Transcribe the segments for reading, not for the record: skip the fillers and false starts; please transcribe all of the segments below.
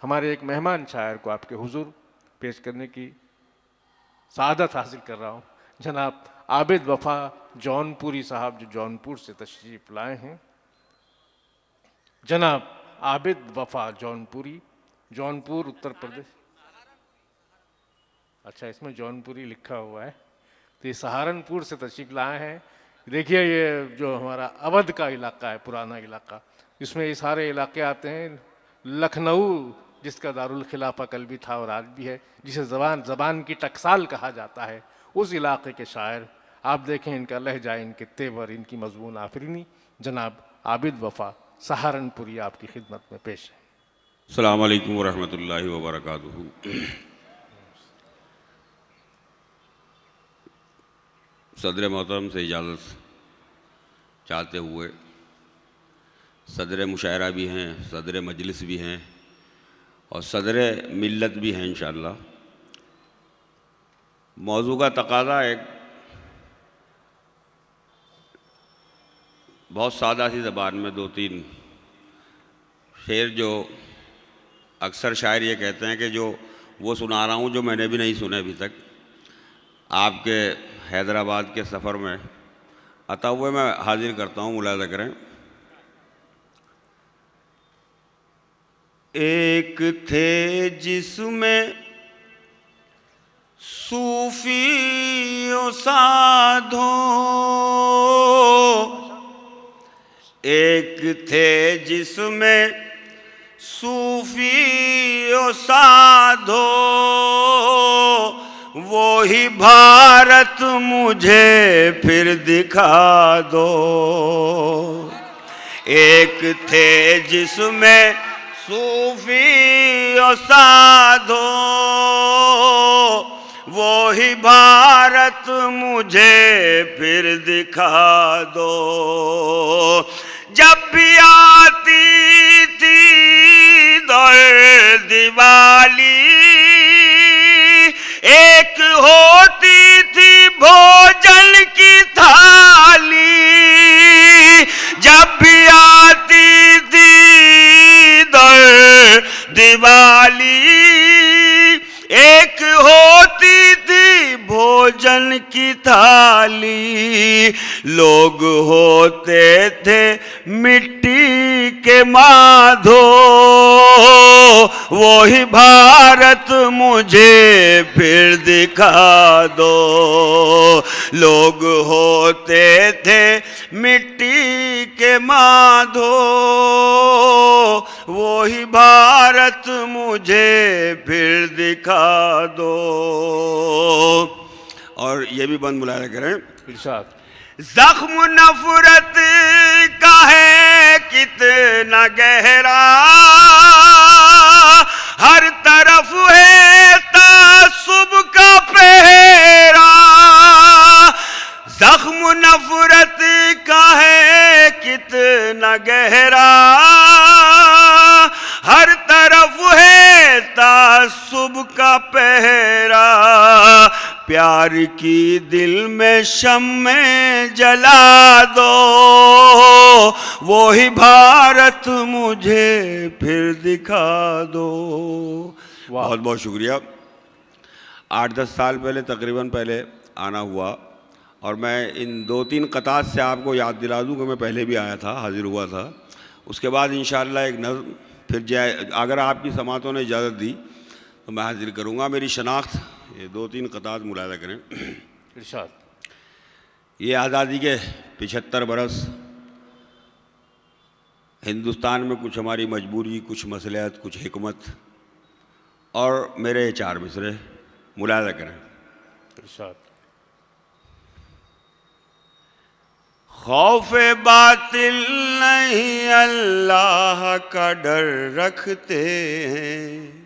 हमारे एक मेहमान शायर को आपके हुजूर पेश करने की सआदत हासिल कर रहा हूँ। जनाब आबिद वफा जौनपुरी साहब, जो जौनपुर से तशरीफ लाए हैं। जनाब आबिद वफा जौनपुरी, जौनपुर उत्तर प्रदेश। अच्छा, इसमें जौनपुरी लिखा हुआ है, तो ये सहारनपुर से तशरीफ लाए हैं। देखिए, ये जो हमारा अवध का इलाका है, पुराना इलाका, इसमें ये सारे इलाके आते हैं। लखनऊ, जिसका दारुल खिलाफा कल भी था और आज भी है, जिसे ज़बान की टकसाल कहा जाता है, उस इलाके के शायर। आप देखें इनका लहजा, इनके तेवर, इनकी मजमून आफरीनी। जनाब आबिद वफा सहारनपुरी आपकी खिदमत में पेश है। अस्सलाम वालेकुम वरहमतुल्लाहि वबरकातुहू। सदर मोहतरम से इजाज़त चाहते हुए, सदर मुशायरा भी हैं, सदर मजलिस भी हैं और सदर मिल्लत भी हैं इंशाअल्लाह। मौजू का तकाज़ा एक बहुत सादा सी ज़बान में दो तीन शेर, जो अक्सर शायर ये कहते हैं कि जो वो सुना रहा हूँ जो मैंने भी नहीं सुने अभी तक। आपके हैदराबाद के सफ़र में अता हुए मैं हाजिर करता हूँ, मुलाज़ा करें। एक थे जिसमें सूफी और साधो, एक थे जिसमें सूफी और साधो, वो ही भारत मुझे फिर दिखा दो। एक थे जिसमें सूफी और साधो, वो ही भारत मुझे फिर दिखा दो। जब भी आती थी दर दिवाली, एक होती थी भोजन की थाली। जब भी आती थी दर दिवाली, एक होती थी भोजन की थाली। लोग होते थे मिट्टी के माधो, वो ही भारत मुझे फिर दिखा दो। लोग होते थे मिट्टी के माधो, वो ही भारत मुझे फिर दिखा दो। और ये भी बंद बुलाया करें। इरशाद। जख्म नफरत का है कितना गहरा, हर तरफ है तासुब का पहरा। जख्म नफरत का है कितना गहरा, हर तरफ है तासुब का पहरा। प्यार की दिल में शम्मे जला दो, वो ही भारत मुझे फिर दिखा दो। बहुत बहुत शुक्रिया। 8-10 साल पहले तकरीबन पहले आना हुआ, और मैं इन 2-3 क़तात से आपको याद दिला दूँ कि मैं पहले भी आया था, हाजिर हुआ था। उसके बाद इंशाअल्लाह एक नज़्म फिर जाए, अगर आपकी समातों ने इजाज़त दी तो मैं हाजिर करूँगा। मेरी शनाख्त ये 2-3 क़तात मुलाज़ा करें। इरशाद। ये आज़ादी के 75 बरस हिंदुस्तान में कुछ हमारी मजबूरी, कुछ मसलियत, कुछ हिकमत, और मेरे ये 4 मिसरे मुलाज़ा करें। इरशाद। खौफ़े बातिल नहीं अल्लाह का डर रखते हैं।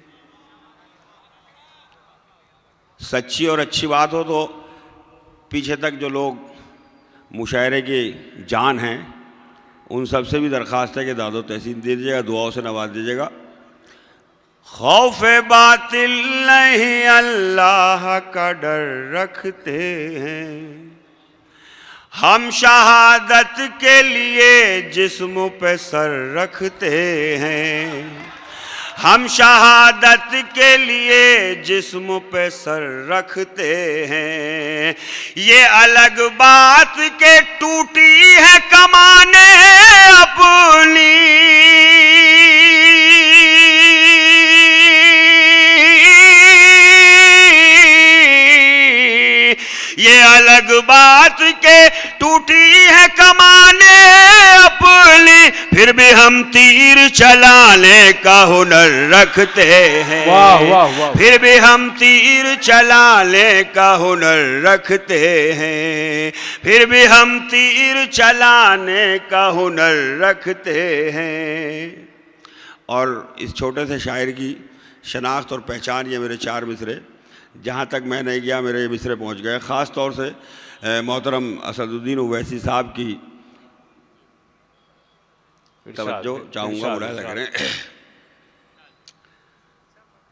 सच्ची और अच्छी बात हो तो पीछे तक जो लोग मुशायरे की जान हैं, उन सब से भी दरख्वास्त है कि दादो तहसीन दे दीजिएगा, दुआओं से नवाज दीजिएगा। खौफ़े बातिल नहीं अल्लाह का डर रखते हैं, हम शहादत के लिए जिस्म पे सर रखते हैं। हम शहादत के लिए जिस्म पे सर रखते हैं। ये अलग बात के टूटी है कमाने अपनी, ये अलग बात के टूटी है कमाने अपनी, फिर भी हम तीर चलाने का हुनर रखते हैं। वाह वाह वाह। फिर भी हम तीर चलाने का हुनर रखते हैं। फिर भी हम तीर चलाने का हुनर रखते हैं। और इस छोटे से शायर की शनाख्त और पहचान ये मेरे 4 मिसरे, जहाँ तक मैं नहीं गया मेरे ये मिसरे पहुँच गए। ख़ास तौर से मोहतरम असदुद्दीन ओवैसी साहब की तवज्जो चाहूँगा, मुलाहिज़ा करें।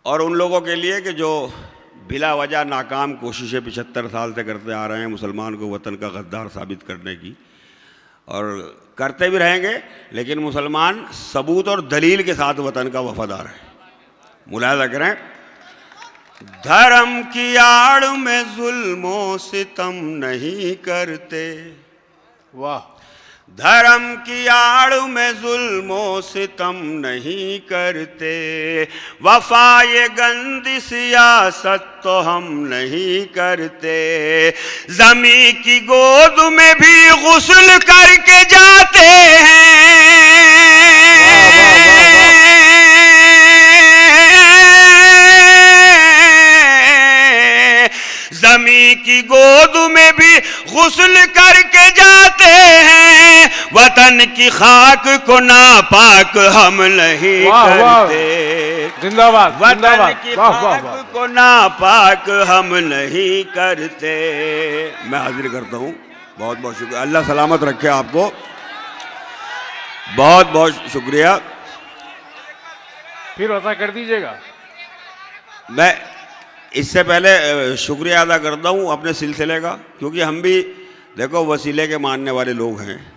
और उन लोगों के लिए कि जो बिला वजह नाकाम कोशिशें 75 साल से करते आ रहे हैं मुसलमान को वतन का गद्दार साबित करने की, और करते भी रहेंगे, लेकिन मुसलमान सबूत और दलील के साथ वतन का वफादार है। मुलाहिज़ा करें, धर्म की आड़ में जुल्मों सितम नहीं करते। वाह। धर्म की आड़ में जुल्मों सितम नहीं करते। वफा ये गंदी सियासत तो हम नहीं करते। ज़मी की गोद में भी गुस्ल करके जाते हैं। ज़मी की गोद में भी गुस्ल करके जाते हैं। वतन की खाक को नापाक हम नहीं करते। जिंदाबाद। वतन की खाक को नापाक हम नहीं करते। मैं हाजिर करता हूँ। बहुत बहुत शुक्रिया। अल्लाह सलामत रखे आपको। बहुत बहुत शुक्रिया। फिर अदा कर दीजिएगा। मैं इससे पहले शुक्रिया अदा करता हूँ अपने सिलसिले का, क्योंकि हम भी देखो वसीले के मानने वाले लोग हैं।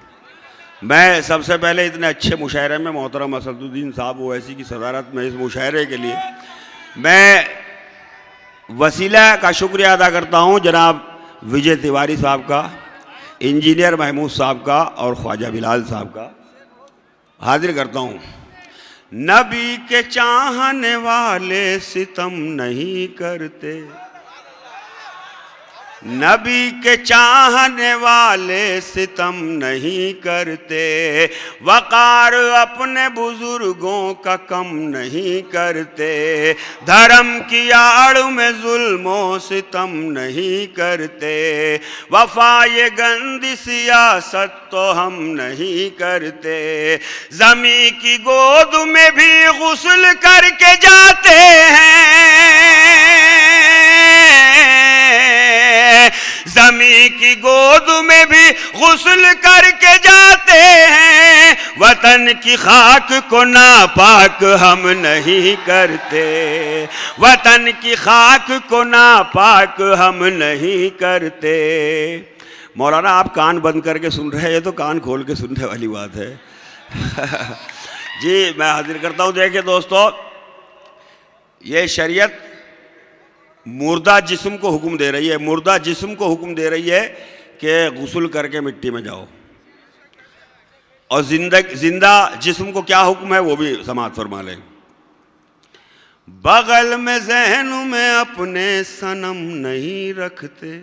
मैं सबसे पहले इतने अच्छे मुशायरे में मोहतरम असदुद्दीन साहब ओवैसी की सदारत में इस मुशायरे के लिए मैं वसीला का शुक्रिया अदा करता हूँ जनाब विजय तिवारी साहब का, इंजीनियर महमूद साहब का और ख्वाजा बिलाल साहब का हाजिर करता हूँ। नबी के चाहने वाले सितम नहीं करते। नबी के चाहने वाले सितम नहीं करते। वक़ार अपने बुजुर्गों का कम नहीं करते। धर्म की आड़ में जुल्मों सितम नहीं करते। वफा ये गंदी सियासत तो हम नहीं करते। ज़मी की गोद में भी गुस्ल करके जाते हैं। ज़मी की गोद में भी गुस्ल करके जाते हैं। वतन की खाक को नापाक हम नहीं करते। वतन की खाक को नापाक हम नहीं करते। मौलाना आप कान बंद करके सुन रहे हैं, ये तो कान खोल के सुनने वाली बात है। जी मैं हाजिर करता हूँ। देखिए दोस्तों, ये शरीयत मुर्दा जिस्म को हुक्म दे रही है, मुर्दा जिस्म को हुक्म दे रही है कि गुस्ल करके मिट्टी में जाओ, और जिंदा जिस्म को क्या हुक्म है वो भी समाअत फरमा लें। बगल में ज़हन में अपने सनम नहीं रखते।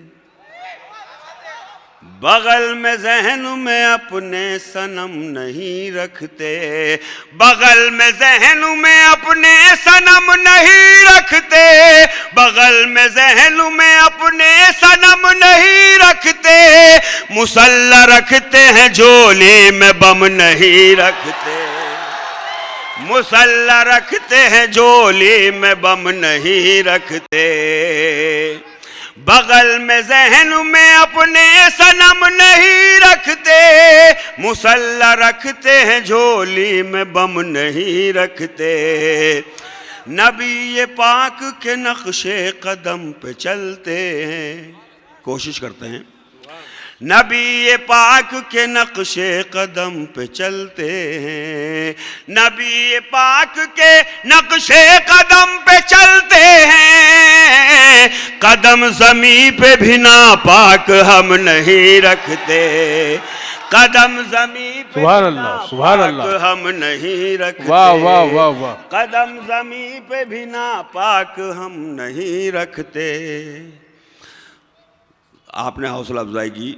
बगल में ज़हन में अपने सनम नहीं रखते। बगल में ज़हन में अपने सनम नहीं रखते। बगल में ज़हन में अपने सनम नहीं रखते। मुसल्ला रखते हैं झोली में बम नहीं रखते। मुसल्ला रखते हैं झोली में बम नहीं रखते। बगल में ज़हन में अपने सनम नहीं रखते। मुसल्ला रखते हैं झोली में बम नहीं रखते। नबी ये पाक के नक्शे कदम पे चलते हैं, कोशिश करते हैं। नबी पाक के नक्शे कदम पे चलते हैं, नबी पाक के नक्शे कदम पे चलते हैं, कदम ज़मीं पे भी ना पाक हम नहीं रखते, कदम ज़मीं पे सुभान अल्लाह, सुभान अल्लाह, हम नहीं रखते, वाह वाह वाह वाह, कदम ज़मीं पे भी ना पाक हम नहीं रखते। आपने हौसला अफजाई की।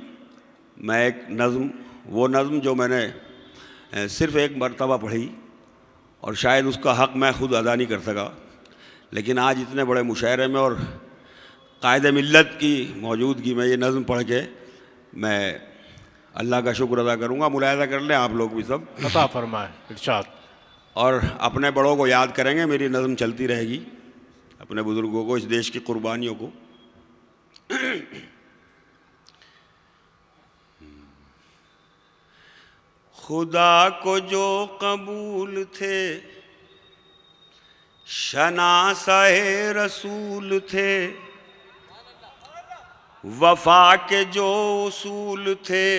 मैं एक नज़्म, वो नज़्म जो मैंने सिर्फ़ एक मरतबा पढ़ी और शायद उसका हक़ मैं ख़ुद अदा नहीं कर सका, लेकिन आज इतने बड़े मुशायरे में और कायदे मिल्लत की मौजूदगी में ये नज़्म पढ़ के मैं अल्लाह का शुक्र अदा करूँगा। मुलाहिज़ा कर लें आप लोग भी सब, अता फरमाए, इरशाद। और अपने बड़ों को याद करेंगे। मेरी नज़्म चलती रहेगी, अपने बुज़ुर्गों को, इस देश की कुर्बानियों को। खुदा को जो कबूल थे, शनासाए रसूल थे, वफा के जो उसूल थे,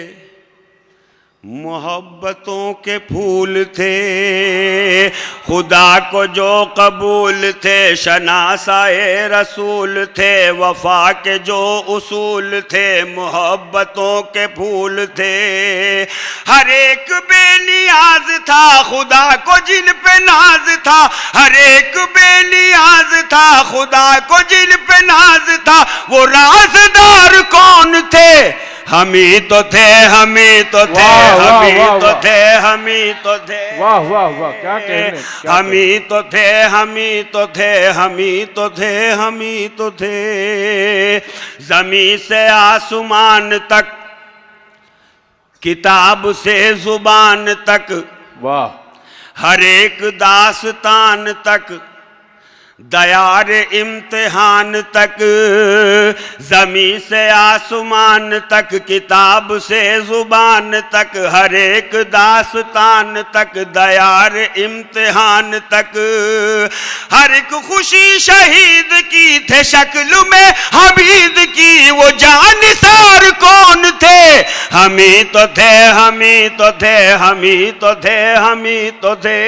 मोहब्बतों के फूल थे। खुदा को जो कबूल थे, शनासाए रसूल थे, वफा के जो उसूल थे, मोहब्बतों के फूल थे। हर एक बेनियाज था खुदा को जिन पे नाज था, हर एक बेनियाज था खुदा को जिन पे नाज था। वो राज़दार कौन थे? हम ही तो थे, हम ही तो थे, हम ही तो थे, हम ही तो थे। वाह वाह वाह, क्या कहने, हम ही तो थे, हम ही तो थे, हम ही तो थे, हम ही तो थे। ज़मीं से आसमान तक, किताब से जुबान तक, वाह, हर एक दास्तान तक, दयार इम्तिहान तक, ज़मीं से आसमान तक, किताब से ज़ुबान तक, हर एक दास्तान तक, दयार इम्तिहान तक। हर एक खुशी शहीद की थे शक्ल में हबीब की, वो जानिसार कौन थे? हम ही तो थे, हम ही तो थे, हम ही तो थे, हम ही तो थे,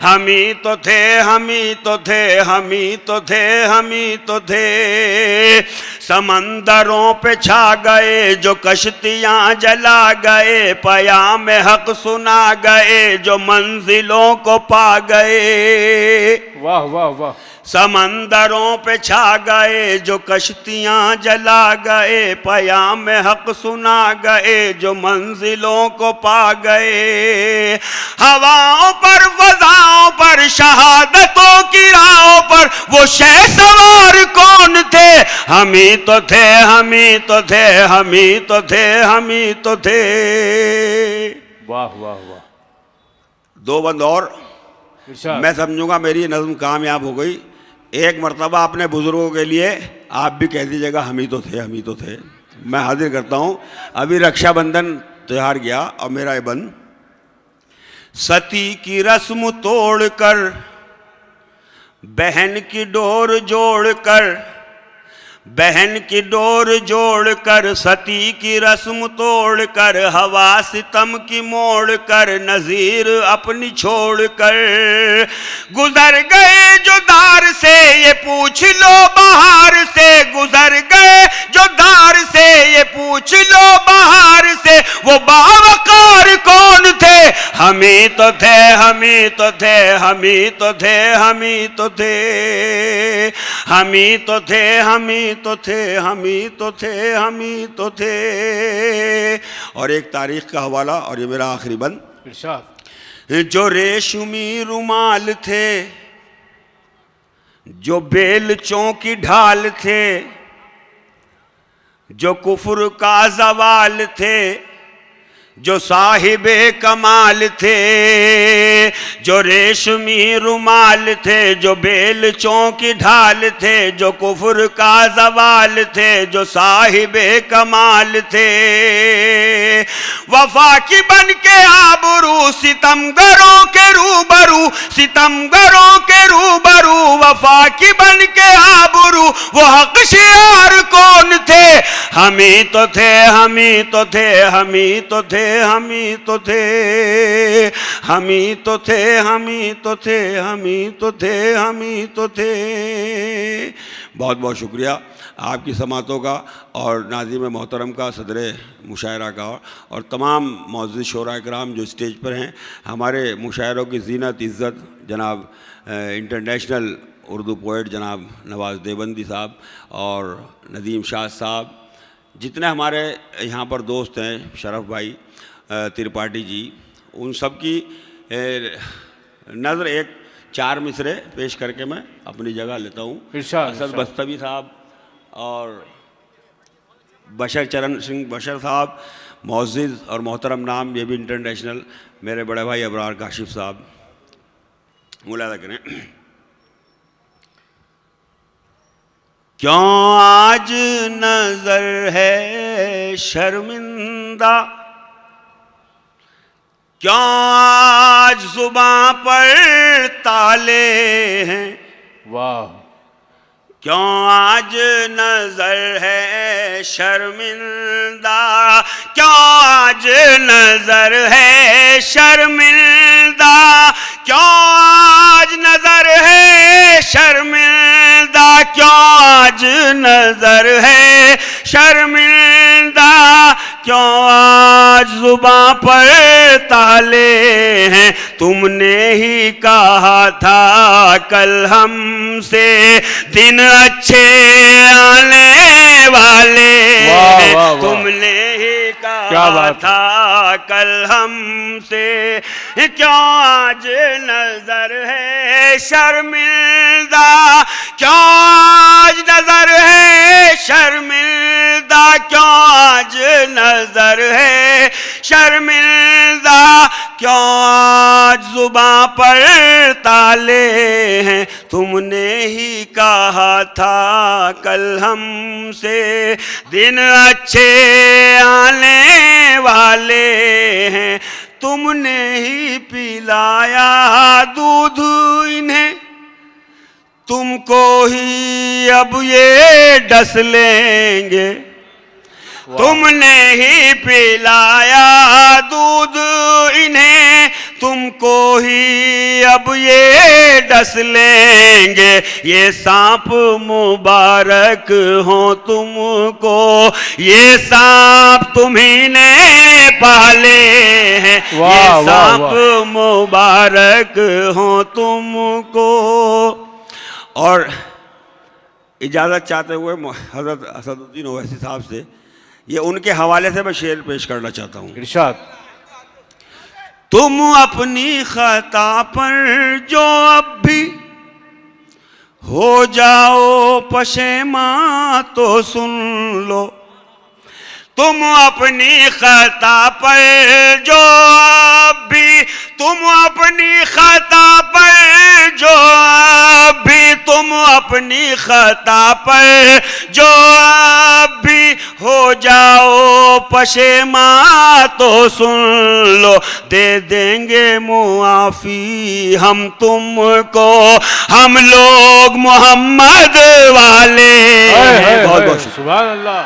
हम ही तो थे, हम ही तो थे, हम ही तो थे, हम ही तो थे। समंदरों पे छा गए जो कश्तियां जला गए, पयाम हक सुना गए जो मंजिलों को पा गए। वाह वाह वाह। समंदरों पे छा गए जो कश्तियां जला गए, पयाम हक सुना गए जो मंजिलों को पा गए। हवाओं पर फ़ज़ाओं पर शहादतों की राहों पर वो शहसवार कौन थे? हम ही तो थे, हम ही तो थे, हम ही तो थे, हम ही तो थे। वाह वाह वाह। दो बंद और इरशाद। मैं समझूंगा मेरी नज़्म कामयाब हो गई। एक मरतबा अपने बुजुर्गों के लिए आप भी कह दीजिएगा हम ही तो थे, हम ही तो थे। मैं हाजिर करता हूँ। अभी रक्षाबंधन त्योहार गया और मेरा ये बंद, सती की रस्म तोड़कर बहन की डोर जोड़कर, बहन की डोर जोड़कर, सती की रस्म तोड़कर, हवा सितम की मोड़कर, नज़ीर अपनी छोड़कर गुजर गए जो दार से, ये पूछ लो बहार से, गुजर गए जो दार से, ये पूछ लो बहार से। वो बावकार कौन थे? हम ही तो थे, हम ही तो थे, हम ही तो थे, हम ही तो थे, हम ही तो थे, हम ही तो थे, हम ही तो थे, हम ही तो थे। और एक तारीख का हवाला और ये मेरा आखिरी बंद। इरशाद। जो रेशमी रुमाल थे, जो बेलचों की ढाल थे, जो कुफ्र का जवाल थे, जो साहिबे कमाल थे। जो रेशमी रुमाल थे, जो बेलचों की ढाल थे, जो कुफ्र का जवाल थे, जो साहिबे कमाल थे। वफा की बन के आबरू सितमगरों के रूबरू, सितमगरों के रूबरू, वफा की बन के आबरू गुरु वो हक शियार कौन थे? हम ही तो थे, हम ही तो थे, हम ही तो थे, हम ही तो थे, हम ही तो थे, हम ही तो थे, हम ही तो थे, हम ही तो थे। बहुत बहुत शुक्रिया आपकी समातों का और नाज़िम मोहतरम का, सदर मुशायरा का, और तमाम मौजूद शोरा कराम जो स्टेज पर हैं। हमारे मुशायरों की ज़ीनत इज़्ज़त जनाब इंटरनेशनल उर्दू पोइट जनाब नवाज़ देवबंदी साहब और नदीम शाह साहब, जितने हमारे यहाँ पर दोस्त हैं, शरफ भाई त्रिपाठी जी, उन सब की नज़र एक 4 मिसरे पेश करके मैं अपनी जगह लेता हूँ। असद बस्तवी साहब और बशर चरण सिंह बशर साहब, मौज़िज़ और मोहतरम नाम, ये भी इंटरनेशनल, मेरे बड़े भाई अबरार काशिफ साहब, मुलाज़ा करें। क्यों आज नजर है शर्मिंदा, क्यों आज जुबां पर ताले हैं? वाह। क्यों आज नजर है शर्मिंदा, क्यों आज नजर है शर्मिंदा, क्यों आज नजर है शर्मिंदा, क्यों आज नजर है शर्मिंदा, क्यों आज जुबां पर ताले हैं? तुमने ही कहा था कल हमसे दिन अच्छे आने वाले हैं। तुमने ही कहा था कल हमसे, क्यों आज नजर है शर्मिंदा, क्यों आज नजर है शर्मिंदा, क्यों आज नजर है शर्मिंदा, क्यों आज जुबां पर ताले हैं? तुमने ही कहा था कल हमसे दिन अच्छे आने वाले हैं। तुमने ही पिलाया दूध इन्हें, तुमको ही अब ये डस लेंगे। तुमने ही पिलाया दूध इन्हें, तुमको ही अब ये डस लेंगे। ये सांप मुबारक हो तुमको, ये सांप तुम्ही ने पाले हैं। ये सांप मुबारक हो तुमको। और इजाज़त चाहते हुए हज़रत असदुद्दीन ओवैसी साहब से, ये उनके हवाले से मैं शेर पेश करना चाहता हूँ। इरशाद। तुम अपनी खता पर जो अब भी हो जाओ पशेमा तो सुन लो। तुम अपनी खता पर जो अब भी, तुम अपनी खता पर जो अब भी, तुम अपनी खता पर जो अब भी हो जाओ पशेमा तो सुन लो। दे देंगे मुआफ़ी हम तुमको, हम लोग मोहम्मद वाले। बहुत बहुत सुभान अल्लाह।